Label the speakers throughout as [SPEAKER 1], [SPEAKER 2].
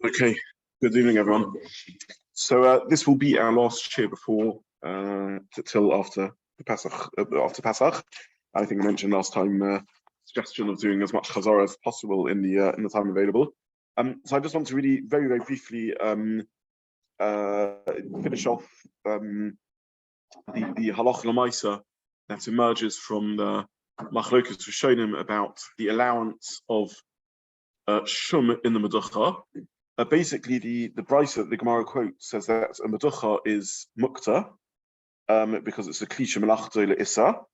[SPEAKER 1] Okay, good evening, everyone. So this will be our last shiur before till after the Pesach. After Pesach, I think I mentioned last time suggestion of doing as much chaburah as possible in the time available. So I just want to really very briefly finish off the Halacha l'maisa that emerges from the Masechet Shabbat about the allowance of Shum in the Meducha. Basically, the brisa that the Gemara quotes says that a Meducha is Muktza because it's a klisha melachot le'isa,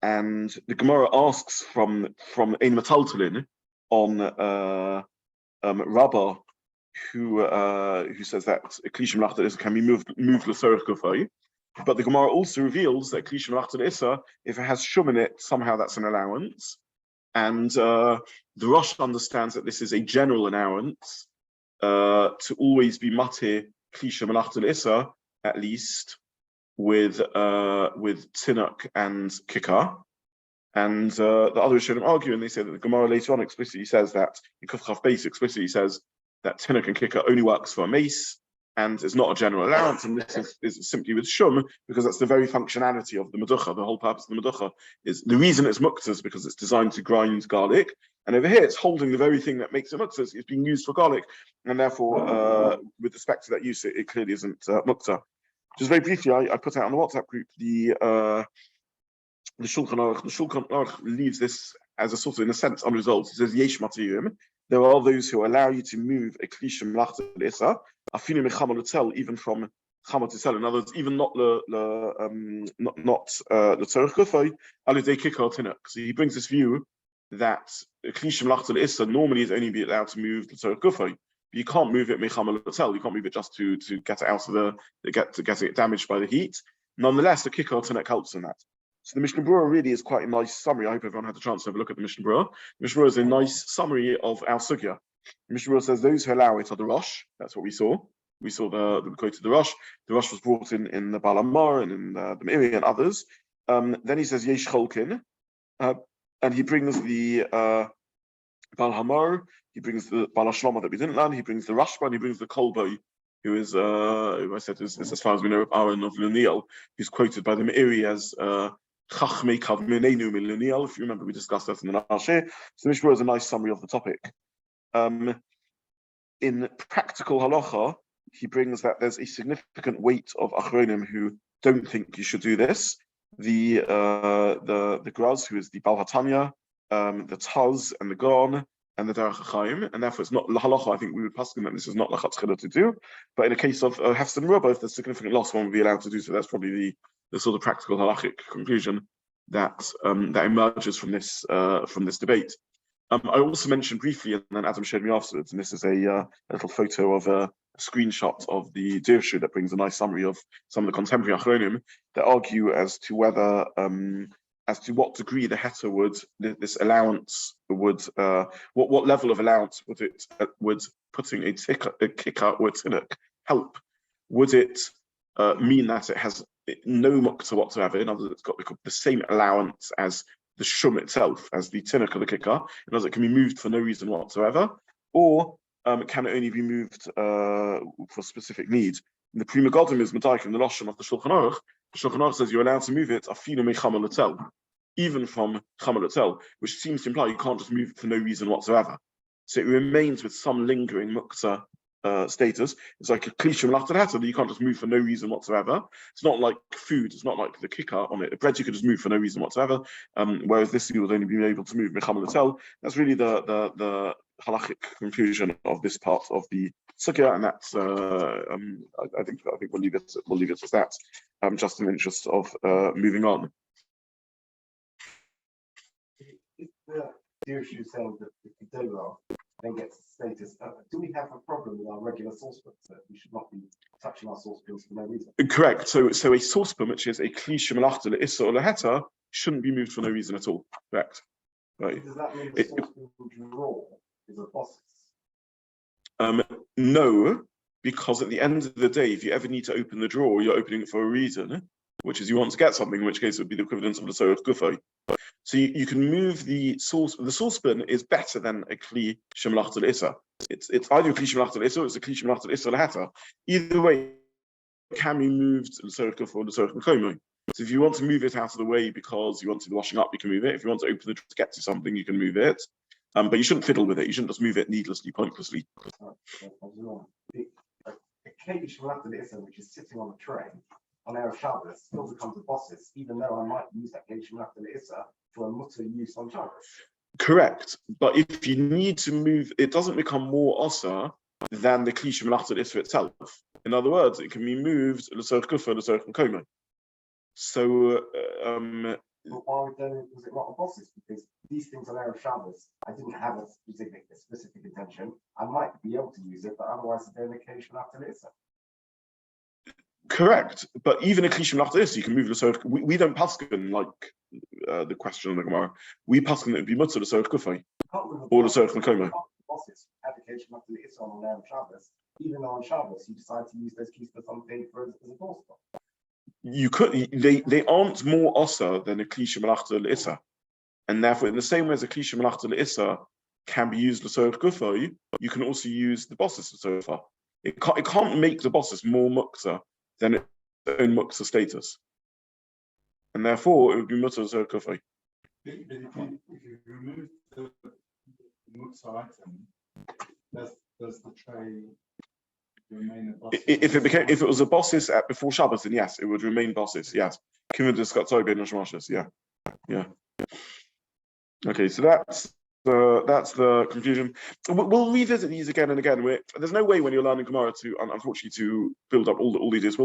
[SPEAKER 1] and the Gemara asks from ein metaltalin on Rabbah who says that a klisha melachot le'isa can be moved l'sorech gufay. But the Gemara also reveals that klisha melachot le'isa, if it has Shum in it, somehow that's an allowance. And the Rosh understands that this is a general allowance to always be mateh klisha melachot le'isa, at least with tinuk and kikar. And the other Rishonim argue, and they say that the Gemara later on explicitly says that in Kuf Chaf Beis explicitly says that tinuk and kikar only works for a mace and is not a general allowance, and this is simply with Shum because that's the very functionality of the Meducha. The whole purpose of the Meducha is the reason it's Muktza is because it's designed to grind garlic, and over here it's holding the very thing that makes it Muktza. It's being used for garlic, and therefore, with respect to that use, it clearly isn't Muktza. Just very briefly, I put out on the WhatsApp group the Shulchan Aruch. The Shulchan Aruch leaves this as a sort of, in a sense, unresolved. It says Yesh matiyim. There are those who allow you to move a klisha melachot le'isa, afinu mechama l'tel, even from chama t'sel. In other words, even not the tzorech gufay, alidei kikar tinuk. So he brings this view that a klisha melachot le'isa normally is only be allowed to move the tzorech gufay. You can't move it mechama l'tel. You can't move it just to get it out of getting it damaged by the heat. Nonetheless, the kikar tinuk helps in that. So the Mishnah Berurah really is quite a nice summary. I hope everyone had the chance to have a look at the Mishnah Berurah. The Mishnah Berurah is a nice summary of our sugya. The Mishnah Berurah says those who allow it are the Rosh. That's what we saw. We saw we quoted the Rosh. The Rosh was brought in the Baal Hamar and in the Meiri and others. Then he says Yesh Cholkin, and he brings the Baal Hamar. He brings the Baal Shloma that we didn't learn. He brings the Rashba, and he brings the Kolboi, who is who I said is as far as we know of Aaron of Luniel, who's quoted by the Meiri as Chachmei Kavmenenu Miluniel. If you remember, we discussed that in the last year. So Mishnah Berurah is a nice summary of the topic. In practical halacha, he brings that there's a significant weight of achronim who don't think you should do this. The Graz, who is the Baal HaTanya, the Taz, and the Gon, and the Derech HaChaim, and therefore it's not halacha. I think we would paskin that this is not lachat chila to do. But in a case of hefsed and rubah, if there's significant loss, one would be allowed to do so. That's probably the sort of practical halachic conclusion that that emerges from this debate. I also mentioned briefly, and then Adam showed me afterwards, and this is a little photo of a screenshot of the Dirshu that brings a nice summary of some of the contemporary achronim that argue as to whether as to what degree the heter this allowance would what level of allowance would putting a kikar or a tinuk help? Would it mean that it has no muktza whatsoever? In other words, it's got the same allowance as the shum itself, as the tinuk or the kikar. In other words, it can be moved for no reason whatsoever, or can it only be moved for specific needs? And the Prima Godim is Medaik in the Lashon of the Shulchan Aruch. The Shulchan Aruch says you're allowed to move it afinu mechama l'tel, even from chama l'tel, which seems to imply you can't just move it for no reason whatsoever. So it remains with some lingering muktza status. It's like a klisha melachot le'isa that you can't just move for no reason whatsoever. It's not like food. It's not like the kikar on it. Bread you could just move for no reason whatsoever. Whereas this you would only be able to move mechama l'tel. That's really the halachic conclusion of this part of the sugya, and that's I think we'll leave it as that, just in the interest of moving on.
[SPEAKER 2] If the issue saying that the kedera then gets status, do we have a problem with our regular saucepan? So we should not be touching our saucepans for no reason.
[SPEAKER 1] Correct. So a saucepan, which is a klisha melachot le'isa or le'heta, shouldn't be moved for no reason at all. Correct. Right.
[SPEAKER 2] Does that mean the saucepan drawer is a process?
[SPEAKER 1] No, because at the end of the day, if you ever need to open the drawer, you're opening it for a reason, which is you want to get something, in which case it would be the equivalent of the tzorech gufay. So you can move the sauce. The saucepan is better than a kli shemelachta l'issa. It's either a kli shemelachta l'issa or it's a kli shemelachta l'issa l'heta. Either way, it can be moved l'sorech gufo or l'sorech mekomo. So if you want to move it out of the way because you want to do the washing up, you can move it. If you want to open the door to get to something, you can move it. But you shouldn't fiddle with it. You shouldn't just move it needlessly, pointlessly.
[SPEAKER 2] A keli shemelachta l'issa, which is sitting on the tray on Erev Shabbos, still becomes a bosses, even though I might use that keli shemelachta l'issa for a mutter use on Shabbos.
[SPEAKER 1] Correct, but if you need to move, it doesn't become more osa than the kli shemelachta l'issa itself. In other words, it can be moved l'sorech gufo, l'sorech mekomo. So,
[SPEAKER 2] But why then was it not a bosses? Because these things on Erev Shabbos, I didn't have a specific intention. I might be able to use it, but otherwise it's then a keli shemelachta l'issa.
[SPEAKER 1] correct, but even a kli shemelachta l'issa, you can move l'sorech. We don't paskin like the question on the Gemara. We paskin it would be mutter l'sorech gufo or l'sorech mekomo.
[SPEAKER 2] Bosses have a keli shemelachta l'issa on Erev Shabbos, even though on Shabbos you decide to use those keys for something as a doorstop.
[SPEAKER 1] You could, they aren't more osa than a kli shemelachta l'issa, and therefore, in the same way as a kli shemelachta l'issa can be used l'sorech gufo, you can also use the bosses l'sorech. It can't make the bosses more muktza than its own muktza status, and therefore it would be mutter l'sorech gufo.
[SPEAKER 3] If you remove the Muktza item, does the tray remain a bosses?
[SPEAKER 1] If it was a bosses before Shabbos, then yes, it would remain bosses. Yes, yeah. Okay, so that's the confusion. We'll revisit these again and again. There's no way when you're learning Gemara to, unfortunately, to build up all these issues.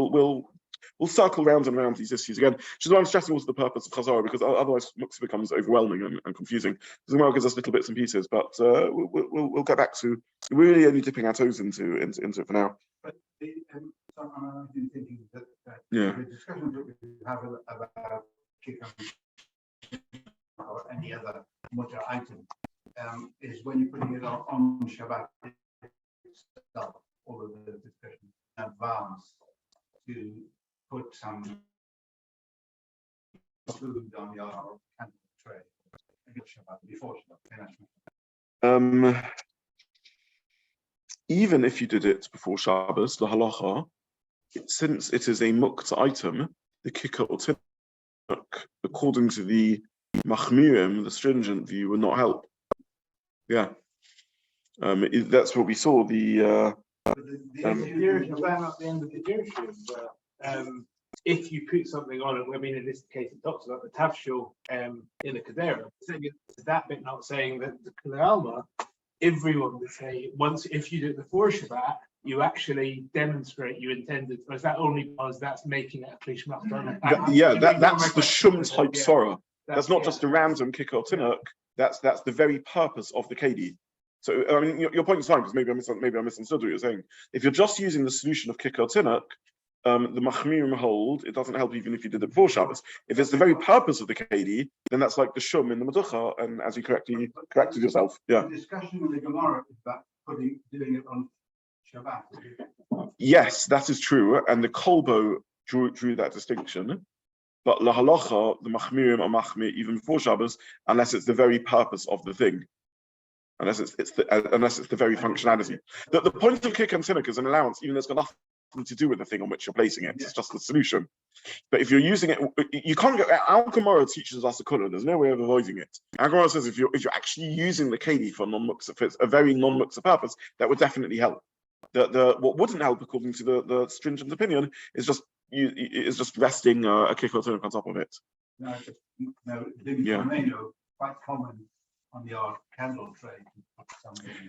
[SPEAKER 1] We'll circle round and round these issues again, which is why I'm stressing also the purpose of Chazara, because otherwise Muktza becomes overwhelming and confusing. The Gemara gives us little bits and pieces, but we'll get back to really only dipping our toes into it for now.
[SPEAKER 3] But I've been thinking that
[SPEAKER 1] Yeah.
[SPEAKER 3] the discussion that we have about chicken or any other mutter item is when you're putting it on Shabbat itself, all of the discussion in advance to put some food on your candle tray before Shabbat.
[SPEAKER 1] Even if you did it before Shabbos, the halacha, since it is a muktza item, the kicker or tinuk, according to the machmirim, the stringent view, would not help. Yeah, that's what we saw. The
[SPEAKER 4] theory is about the end of the Yesh, if you put something on it, I mean, in this case, it talks about the tafshil in a kadera. Is that bit not saying that the Kalama, everyone would say, if you do it before Shabbat, you actually demonstrate you intended, or is that only because that's making it a kli shemelachta?
[SPEAKER 1] That's the Shum type sorah. That's not just a random kicker or tinuk. That's the very purpose of the KD. So I mean, your point is fine, because maybe I misunderstood what you're saying. If you're just using the solution of kicker or tinuk, the machmirim hold it doesn't help even if you did it before Shabbos. If it's the very purpose of the KD, then that's like the Shum in the Meducha, and as you corrected yourself. Yeah.
[SPEAKER 3] The discussion with the Gemara is about doing it on Shabbat.
[SPEAKER 1] Yes, that is true, and the Kolbo drew that distinction. But la halacha, the machmirim are machmir even before Shabbos, unless it's the very purpose of the thing, unless it's the very functionality. The point of kick and tinuk is an allowance, even though it's got nothing to do with the thing on which you're placing it. It's just the solution. But if you're using it, you can't get. Our Gemara teaches us a kula. There's no way of avoiding it. Our Gemara says if you're actually using the kedi for non-muksa, for a very non-muksa purpose, that would definitely help. What wouldn't help, according to the stringent opinion, is just resting a kick or tinuk on top of it.
[SPEAKER 3] Quite common on your candle tray.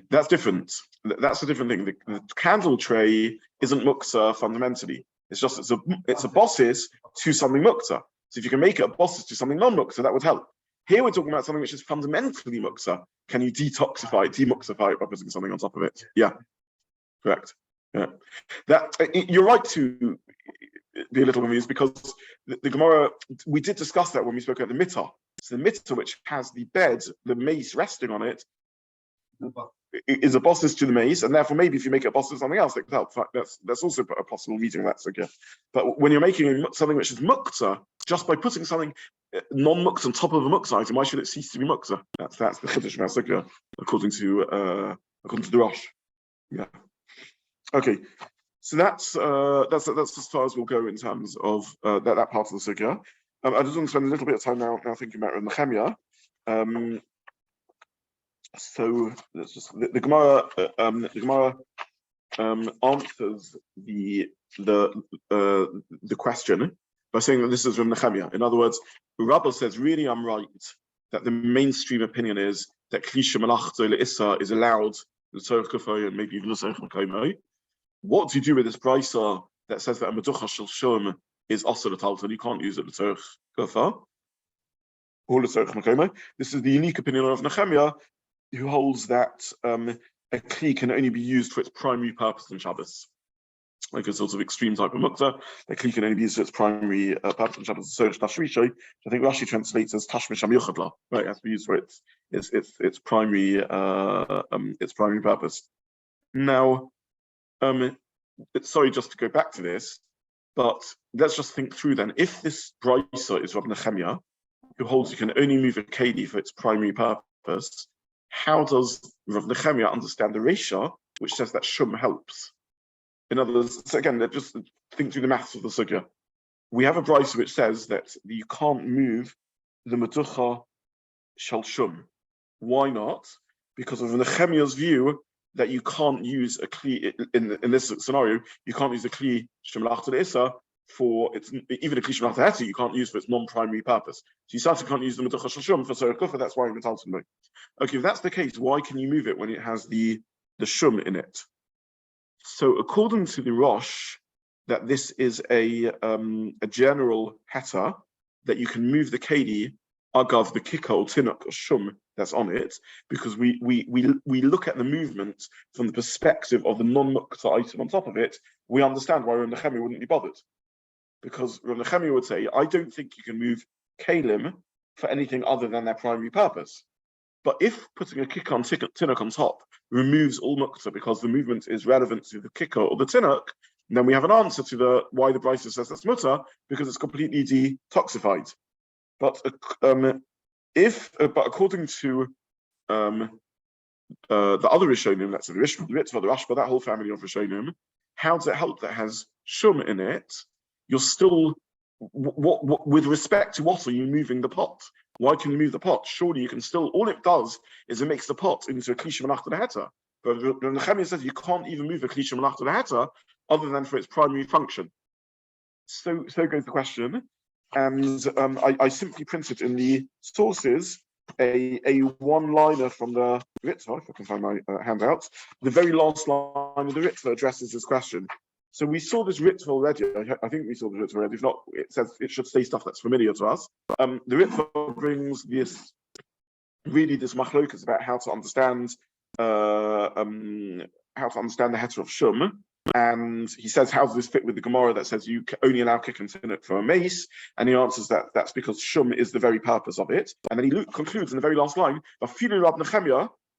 [SPEAKER 1] That's different. That's a different thing. The candle tray isn't muksa fundamentally. It's a bosses to something muksa. So if you can make it a bosses to something non-muksa, that would help. Here we're talking about something which is fundamentally muksa. Can you demuxify it by putting something on top of it? Yeah, correct. Yeah, you're right to be a little amused, because the Gemara, we did discuss that when we spoke about the mitzvah. So the mitzvah which has the bed, the mace resting on it, is a bosses to the mace, and therefore maybe if you make it a bosses to something else, it could help. That's also a possible reading of that sugya. But when you're making something which is Muktza, just by putting something non-Muktza on top of a Muktza item, why should it cease to be Muktza? That's the chiddush of our sugya, according to the Rosh. Yeah. Okay. So that's as far as we'll go in terms of that part of the sugya. I just want to spend a little bit of time now thinking about Nehemiah. So let's just the Gemara answers the question by saying that this is from Nehemiah. In other words, Rabbah says, really, I'm right that the mainstream opinion is that Klisha Melachot Le'issa is allowed the Tzorech Kufay and maybe even the Tzorech Makomo. What do you do with this brisa that says that a Meducha Shel Shum is also the Talton? You can't use it the Tzorech Kufay or the Tzorech Makomo. This is the unique opinion of Nehemiah, who holds that a kli can only be used for its primary purpose in Shabbos. Like a sort of extreme type of Muktza, a kli can only be used for its primary purpose in Shabbos. So Tashrishay, I think Rashi translates as Tashmisham Yochadla. Right, it has to be used for its primary purpose. Now, sorry, just to go back to this, but let's just think through then. If this brisa is Rabbi Nehemiah, who holds you can only move a keli for its primary purpose, how does Rav Nehemiah understand the Reisha, which says that Shum helps? In other words, so again, just think through the maths of the sugya. We have a brisa which says that you can't move the Meducha Shel Shum. Why not? Because of Nehemiah's view that you can't use a kli in this scenario. You can't use a kli Shem Melachot Le'issa for its, even a kli Shem Melachot Le'issa you can't use for its non-primary purpose. So you certainly can't use the Meducha Shel Shum for Tzorech Kufay. That's why it's ultimately. Okay, if that's the case, why can you move it when it has the Shum in it? So according to the Rosh, that this is a general heta that you can move the keli agav the kikah or tinuk or shum that's on it, because we look at the movement from the perspective of the non-mukta item on top of it. We understand why Rav Nehemiah wouldn't be bothered, because Rav Nehemiah would say, I don't think you can move kalim for anything other than their primary purpose. But if putting a kikkah on tinuk on top removes all mukta because the movement is relevant to the kikkah or the tinuk, then we have an answer to why the brisa says that's mutter, because it's completely detoxified. But according to the other Rishonim, let's say the Ritva, the Rashba, that whole family of Rishonim, how does it help that has Shum in it? You're still, what with respect to what are you moving the pot? Why can you move the pot? Surely you can still, all it does is it makes the pot into a Klisha Melachot Le'Heta. But Nehemiah says you can't even move a Klisha Melachot Le'Heta other than for its primary function. So goes the question. And I simply printed in the sources a one-liner from the Ritva, if I can find my handout. The very last line of the Ritva addresses this question. So we saw this Ritva already. I think we saw the Ritva already. If not, it says it should say stuff that's familiar to us. The Ritva brings this machlokas about how to understand the heter of Shum. And he says, how does this fit with the Gemara that says you can only allow kick and tinuk for a mace? And he answers that that's because Shum is the very purpose of it. And then he concludes in the very last line,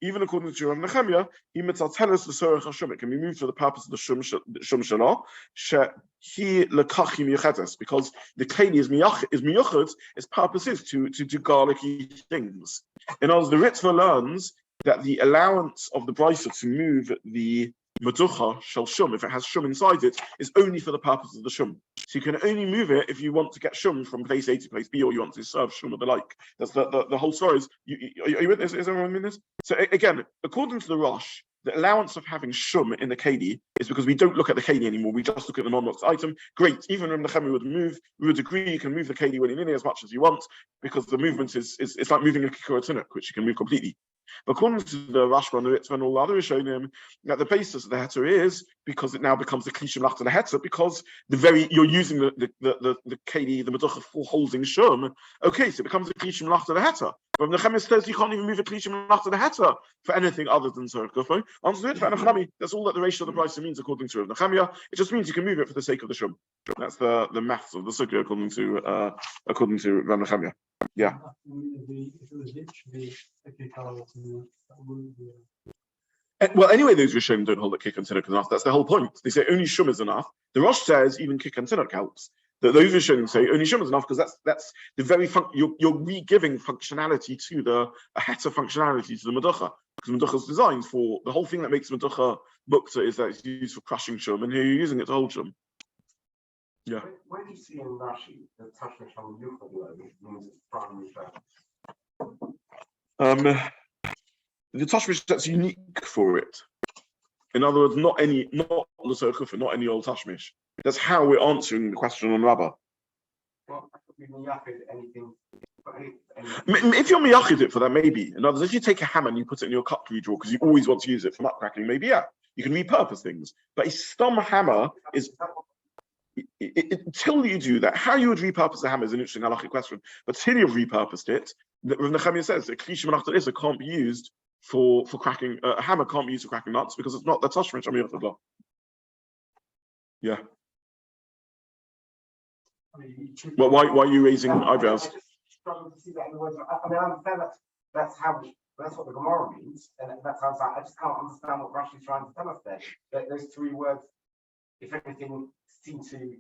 [SPEAKER 1] even according to Rabbi Nehemiah, he mitzalteles the Tzorech HaShum. It can be moved for the purpose of the Shum Shalah, he lekachim yuchetes, because the keli is miyuchad, its purpose is to do garlicky things. In other words, the Ritva learns that the allowance of the brisa to move the Meducha Shel Shum, if it has Shum inside it, is only for the purpose of the Shum. So you can only move it if you want to get Shum from place A to place B, or you want to serve Shum or the like. That's the whole story. Are you with this? Is everyone in this? So again, according to the Rosh, the allowance of having Shum in the keli is because we don't look at the keli anymore. We just look at the non-mukta item. Great. Even when the Nehemiah would agree you can move the keli willy-nilly as much as you want, because the movement is it's like moving a kikkah or a tinuk, which you can move completely. But according to the Rashba and the Ritva and all the other Rishonim, that the basis of the heter is because it now becomes the Kli Shem Melachot Le'Heta, because you're using the keli, the Meducha for holding Shum. Okay, so it becomes a Kli Shem Melachot Le'Heta. But Nehemiah says you can't even move a Kli Shem Melachot Le'Heta for anything other than Tzorech Kufay. Answer the Ritva and Nehemiah. That's all that the ratio of the brisa means according to Nehemiah. It just means you can move it for the sake of the Shum. That's the maths of the sugya according to Rabbi Nehemiah. Yeah.
[SPEAKER 5] If it was literally a kikkah, that wouldn't be
[SPEAKER 1] Well, anyway, those Rishonim don't hold that kick and tinuk enough. That's the whole point. They say only Shum is enough. The Rosh says even kick and tinuk helps. Those Rishonim say only Shum is enough because that's the very you're re-giving functionality to a heter functionality to the Meducha, because Meducha is designed for the whole thing that makes Meducha Muktza is that it's used for crushing Shum, and here you're using it to hold Shum. Yeah.
[SPEAKER 2] Where do you see in Rashi the tashmish on Yuchad means it's primary fact?
[SPEAKER 1] The tashmish that's unique for it. In other words, not any old tashmish. That's how we're answering the question on Rabbah.
[SPEAKER 2] Well, anything.
[SPEAKER 1] If you're miyachid it for that, maybe. In other words, if you take a hammer and you put it in your cutlery drawer because you always want to use it for nut cracking, maybe yeah, you can repurpose things. But a stum hammer is until you do that, how you would repurpose a hammer is an interesting halachic question. But till you've repurposed it, Rav Nechemia says that kli shemanachta isa can't be used for cracking. A hammer can't be used for cracking nuts because it's not the tashmish on the law. Yeah. Well, why are you raising eyebrows?
[SPEAKER 2] I just struggle to see that in the words. I mean, I understand that's what the Gemara means, and that sounds like I just can't understand what Rashi's trying to tell us there. That those three words, if anything, seem to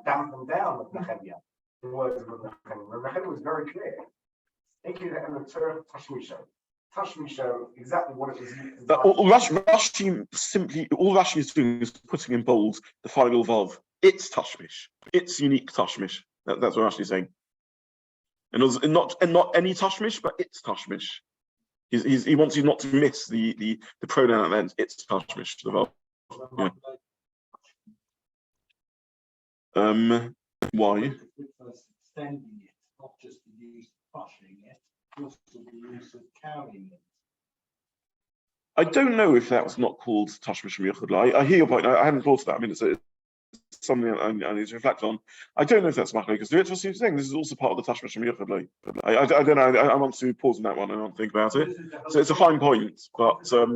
[SPEAKER 2] dampen down the Nechemia. The words of Nechemia. Nechemia was very clear. Thinking that in the term Tashmisho, exactly what it is.
[SPEAKER 1] Rashi simply, all Rashi is doing is putting in bold the final vav. It's tashmish. It's unique tashmish. That's what Rashi is saying. And not any tashmish, but it's tashmish. He wants you not to miss the pronoun at the end. It's tashmish. The vav. Yeah. Why?
[SPEAKER 3] Extending it, not just the use of pushing it, also the use of carrying it.
[SPEAKER 1] I don't know if that was not called tashmish miyachad. I hear your point. I hadn't thought of that. I mean, it's something I need to reflect on. I don't know if that's machlokes because the ritual seems saying this is also part of the tashmish miyachad. I don't know. I want to pause on that one. I want to think about it. So it's a fine point, but
[SPEAKER 3] the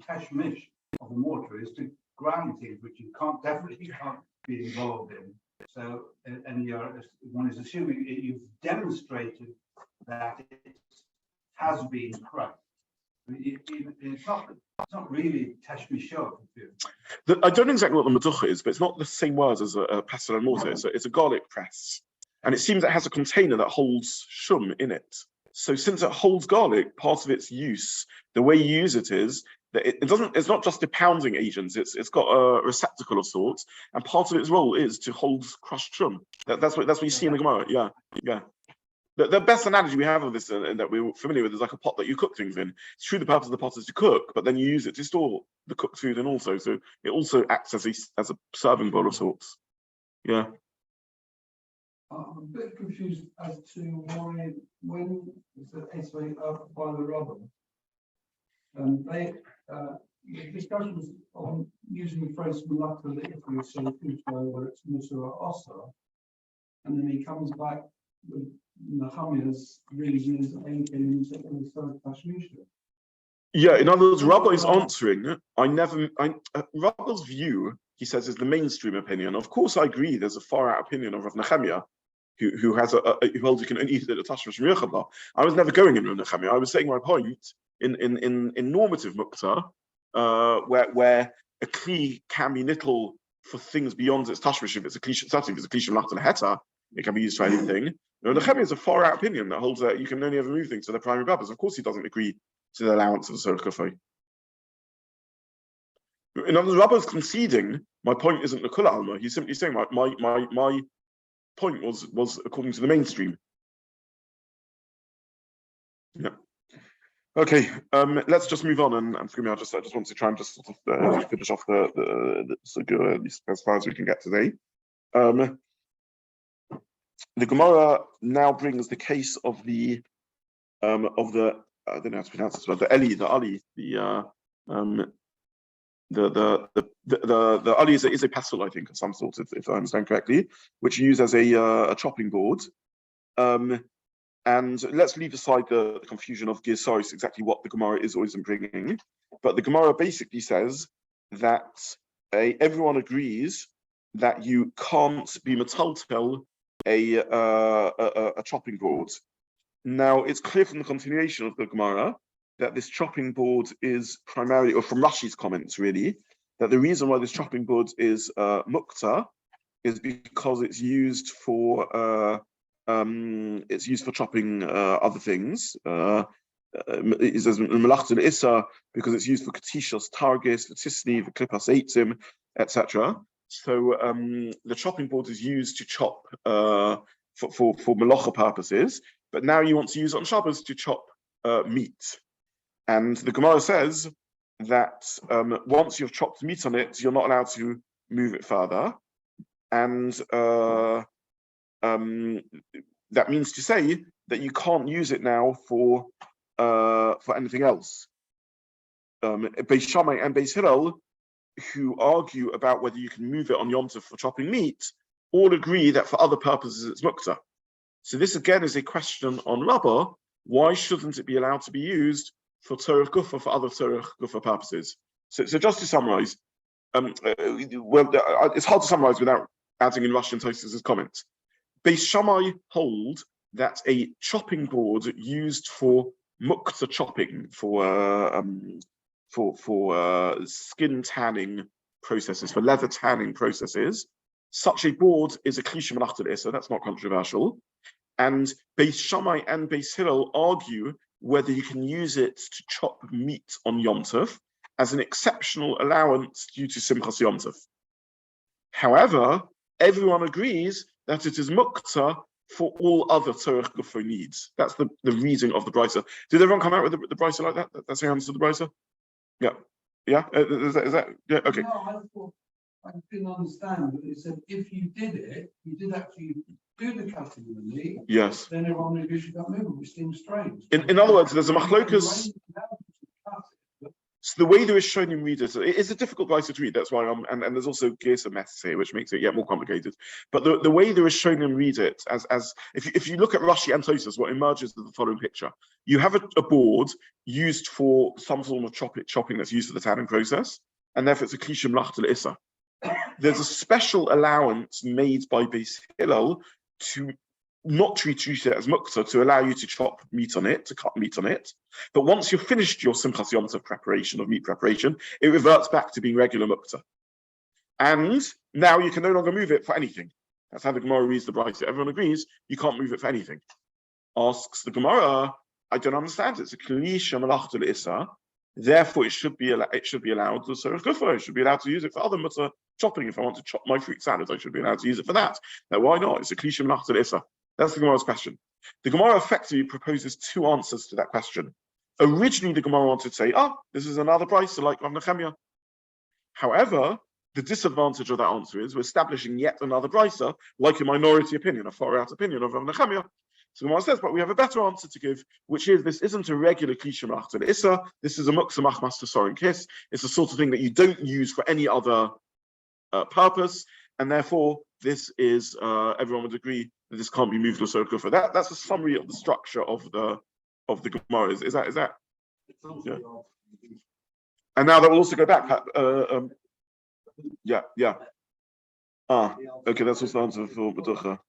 [SPEAKER 3] tashmish of the mortar is to ground things which you definitely can't be involved in. So, and one is assuming you've demonstrated that it has been crushed. It's not really tashmishah.
[SPEAKER 1] I don't know exactly what the Meducha is, but it's not the same words as a pestle and mortar. It's a garlic press, and it seems it has a container that holds shum in it. So since it holds garlic, part of its use, the way you use it is that it's not just a pounding agent. It's got a receptacle of sorts, and part of its role is to hold crushed shum. That's what you see in the Gemara. Yeah. The best analogy we have of this and that we're familiar with is like a pot that you cook things in. It's true the purpose of the pot is to cook, but then you use it to store the cooked food in also. So it also acts as a serving bowl of sorts. Yeah.
[SPEAKER 5] I'm a bit confused as to why when it's up by the rubber, and the discussion was on using the phrase melachot if we say whether it's musa or osa, and then he comes back with Nehemiah's reason is anything in the third tashmisha.
[SPEAKER 1] Yeah, in other words, Rabbi is answering. Rabbi's view, he says, is the mainstream opinion. Of course, I agree. There's a far out opinion of Rav Nechemia, who holds you can only eat it at tashmish miyachad. I was never going in Rav Nechemia. I was saying my point in normative Muktza, where a kli can be nittel for things beyond its tashmish. If it's a kli, certainly if it's a kli shem and heta, it can be used for anything. Rav Nechemia is a far out opinion that holds that you can only ever move things to their primary purpose. Of course, he doesn't agree to the allowance of the Soch Kafei. In other words, Rabbi is conceding my point isn't the Kula Alma. He's simply saying my point was according to the mainstream. Yeah. Okay. Let's just move on and forgive me. I just want to try and just sort of finish off the Sugya at least as far as we can get today. The Gemara now brings the case of the I don't know how to pronounce this, but the Ali, the Ali is a pestle, I think, of some sort, if I understand correctly, which you use as a chopping board. And let's leave aside the confusion of Girsaris, exactly what the Gemara is or isn't bringing. But the Gemara basically says that everyone agrees that you can't be metaltel a chopping board. Now, it's clear from the continuation of the Gemara that this chopping board is primarily, or from Rashi's comments really, that the reason why this chopping board is Muktza is because it's used for chopping other things. It says melachot and issa because it's used for katishos targis, for tisni, for klipas eitzim, etc. So the chopping board is used to chop for melacha purposes, but now you want to use it on Shabbos to chop meat. And the Gemara says that once you've chopped meat on it, you're not allowed to move it further. And that means to say that you can't use it now for anything else. Beis Shammai and Beis Hillel, who argue about whether you can move it on Yom Tov for chopping meat, all agree that for other purposes it's Muktza. So this again is a question on Rabbah. Why shouldn't it be allowed to be used for Tzorech Gufa for other Tzorech Gufa purposes? So just to summarize, it's hard to summarize without adding in Rashi and Tosfos' comments. Beis Shammai hold that a chopping board used for Muktza chopping, for skin tanning processes, for leather tanning processes, such a board is a kli shemalachta l'issa, that's not controversial. And Beis Shammai and Beis Hillel argue whether you can use it to chop meat on Yom Tov as an exceptional allowance due to Simchas Yom Tov. However, everyone agrees that it is Muktza for all other Tzorech Gufa needs. That's the reason of the brisa. Did everyone come out with the brisa like that? That's the answer to the brisa? Yeah. Yeah? Is that? Yeah, okay.
[SPEAKER 5] No, I didn't understand, but it said if you did actually do the cutting of the meat,
[SPEAKER 1] yes,
[SPEAKER 5] then everyone agrees you can't move it, which seems strange.
[SPEAKER 1] In other words, there's a machlokas. So the way the Rishonim read it is a difficult brisa to read. That's why and there's also Gersa Mess here, which makes it yet more complicated. But the way the Rishonim read it, as if you look at Rashi and Tosfos, what emerges is the following picture: you have a board used for some form of chopping that's used for the tanning process, and therefore it's a kli shemalachta l'issa. There's a special allowance made by Beis Hillel to not treat it as Muktza, to allow you to chop meat on it, to cut meat on it. But once you've finished your Simchas Yom Tov preparation of meat preparation, it reverts back to being regular Muktza. And now you can no longer move it for anything. That's how the Gemara reads the brisa. Everyone agrees you can't move it for anything. Asks the Gemara, I don't understand. It's a kli shemalachta l'issa. Therefore, it should be allowed to serve gufa. I should be allowed to use it for other mutter chopping. If I want to chop my fruit salad, I should be allowed to use it for that. Now, why not? It's a kli shemalachta l'issa. That's the Gemara's question. The Gemara effectively proposes two answers to that question. Originally, the Gemara wanted to say, this is another brisa like Rav Nechemia. However, the disadvantage of that answer is we're establishing yet another brisa, like a minority opinion, a far-out opinion of Rav Nechemia. So the Gemara says, but we have a better answer to give, which is this isn't a regular kli shemalachta l'issa. This is a Muktza machmas to sorin kiss. It's the sort of thing that you don't use for any other purpose, and therefore this is everyone would agree that this can't be moved or so good for that. That's a summary of the structure of the Gemara. Is that? Yeah. And now that will also go back. Yeah. Okay, that's what's the answer for Meducha.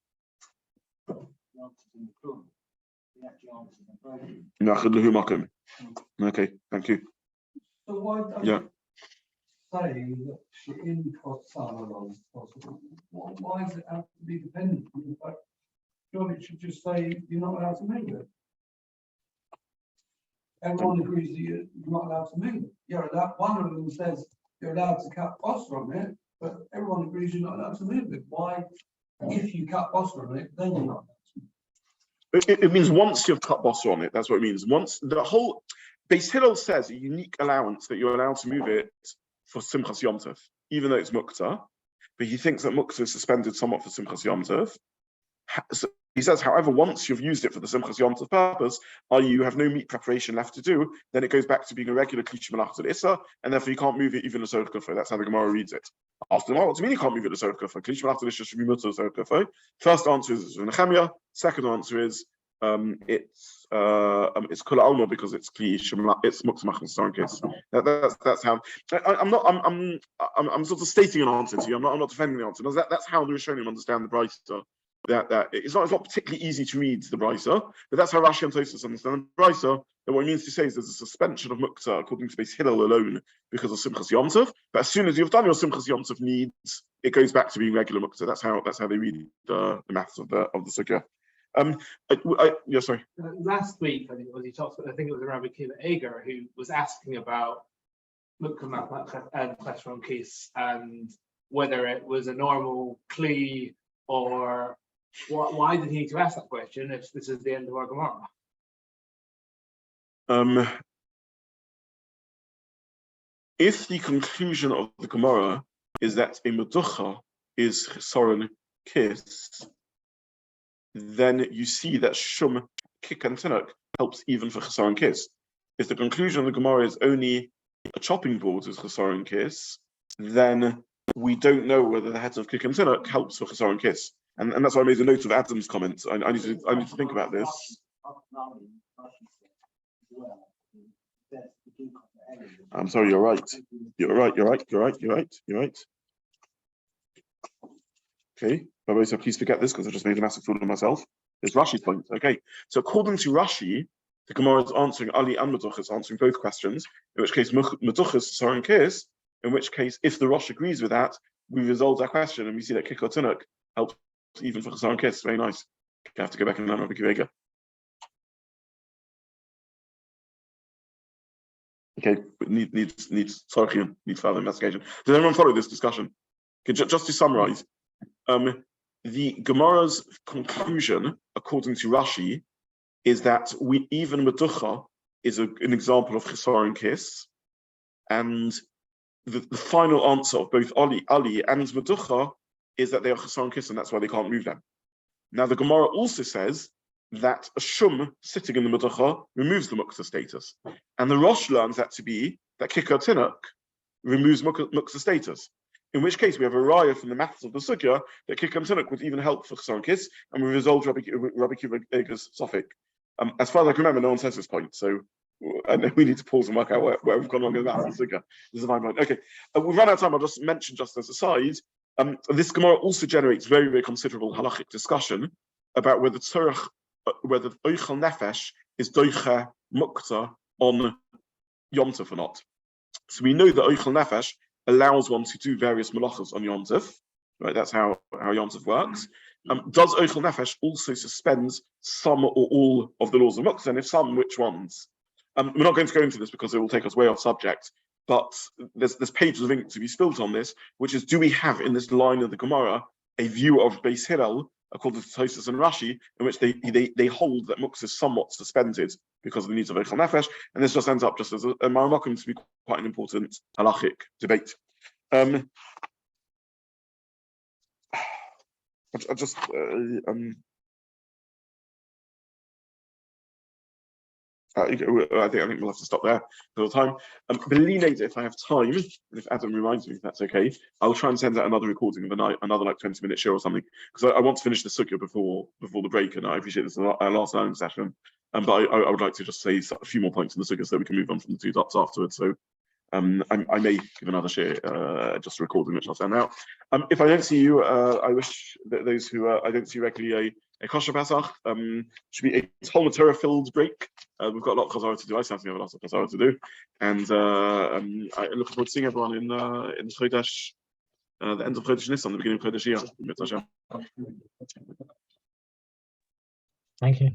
[SPEAKER 1] Okay, thank you.
[SPEAKER 5] So why don't say that she in Kotzah is possible? Why does it have to be dependent on the fact? Surely it should just say you're not allowed to move it. Everyone agrees that you're not allowed to move it. You're allowed, one of them says you're allowed to cut basra on it, but everyone agrees you're not allowed to move it. Why, if you cut basra on it, then you're not allowed to?
[SPEAKER 1] It means once you've cut basra on it, that's what it means. Once the whole Beis Hillel says a unique allowance that you're allowed to move it for Simchas Yom Tov, even though it's Muktza, but he thinks that Muktza is suspended somewhat for Simchas Yom Tov. So he says, however, once you've used it for the Simchas Yom Tov purpose, i.e. you have no meat preparation left to do, then it goes back to being a regular kli shemalachta l'issa, and therefore you can't move it even a Tzorech Gufa. That's how the Gemara reads it. After what do you mean you can't move it a Tzorech Gufa? Kli shemalachta l'issa should be mutter Tzorech Gufa. First answer is Nechemia. Second answer is it's kula alma because it's kli shemalachta, it's Muktza machmas sorin kiss. That's how I'm sort of stating an answer to you. I'm not defending the answer. That's how the Rishonim understand the brisa that it's not particularly easy to read the brisa, but that's how Rashi and Tosfos understand the brisa. And what it means to say is there's a suspension of Muktza according to Beis Hillel alone because of Simchas Yom Tov. But as soon as you've done your Simchas Yom Tov needs, it goes back to being regular Muktza. That's how they read the maths of the sugya. Yeah, sorry.
[SPEAKER 4] Last week, I think it was the Rabbi Kiva Eger who was asking about Muktza and Chesron Kis and whether it was a normal Kli or why did he need to ask that question if this is the end of our Gemara?
[SPEAKER 1] If the conclusion of the Gemara is that a Meducha is Chesaron Kis, then you see that Shum, Kik and Tinuk helps even for Chesaron Kis. If the conclusion of the Gemara is only a chopping board is Chesaron Kis, then we don't know whether the heads of Kik and Tinuk helps for Chesaron Kis. And that's why I made a note of Adam's comments. I need to think about this. I'm sorry, you're right. You're right. Okay, Rabbi, so please forget this because I just made a massive fool of myself. It's Rashi's point. Okay, so according to Rashi, the Gemara is answering Ali and Meducha is answering both questions, in which case Meducha is Chesaron Kis, in which case, if the Rosh agrees with that, we resolve that question and we see that Kik or Tinuk helps even for Chesaron Kis. Very nice. I have to go back and learn Rabbi Kiva. Okay, needs further investigation. Does everyone follow this discussion? Okay, just to summarize, the Gemara's conclusion, according to Rashi, is that even Meducha is an example of Chesaron Kis, and the final answer of both Ali and Meducha is that they are Chesaron Kis, and that's why they can't move them. Now, the Gemara also says that a Shum sitting in the Meducha removes the Muktza status. And the Rosh learns that to be that Kik or Tinuk removes Muktza status. In which case, we have a raya from the maths of the Sugya that Kik and Tinuk would even help for Chesaron Kis, and we resolved Rabbi Kiva Eger's Sophic. As far as I can remember, no one says this point, so I know we need to pause and work out where we've gone wrong with that. This is my point. Okay, we've run out of time. I'll just mention, just as a side, this Gemara also generates very, very considerable halachic discussion about whether Oichel Nefesh is Doiche Muktza on Yom Tov or not. So we know that Oichel Nefesh allows one to do various melachos on Yom Tov, right? That's how Yom Tov works. Does Oichel Nefesh also suspend some or all of the laws of Muktza, and if some, which ones? We're not going to go into this because it will take us way off subject, but there's pages of ink to be spilt on this, which is, do we have in this line of the Gemara a view of Beis Hillel, according to Tosfos and Rashi, in which they hold that Muktza is somewhat suspended because of the needs of Oichel Nefesh, and this just ends up just as a Maramakim to be quite an important halachic debate. I think we'll have to stop there for the time. Later, if I have time, and if Adam reminds me, if that's okay, I'll try and send out another recording of another like 20-minute shiur or something, because I want to finish the sugya before the break, and I appreciate this is our last learning session. But I would like to just say a few more points in the sugya so that we can move on from the two dots afterwards. So I may give another shiur, just a recording which I'll send out. If I don't see you, I wish that those who I don't see regularly a kosher Pesach. Should be a Talmud Torah filled break. We've got a lot of chaburah to do. I certainly have a lot of chaburah to do, and I look forward to seeing everyone in Chodesh, the end of Chodesh Nisan, the beginning of Chodesh Iyar.
[SPEAKER 6] Thank you.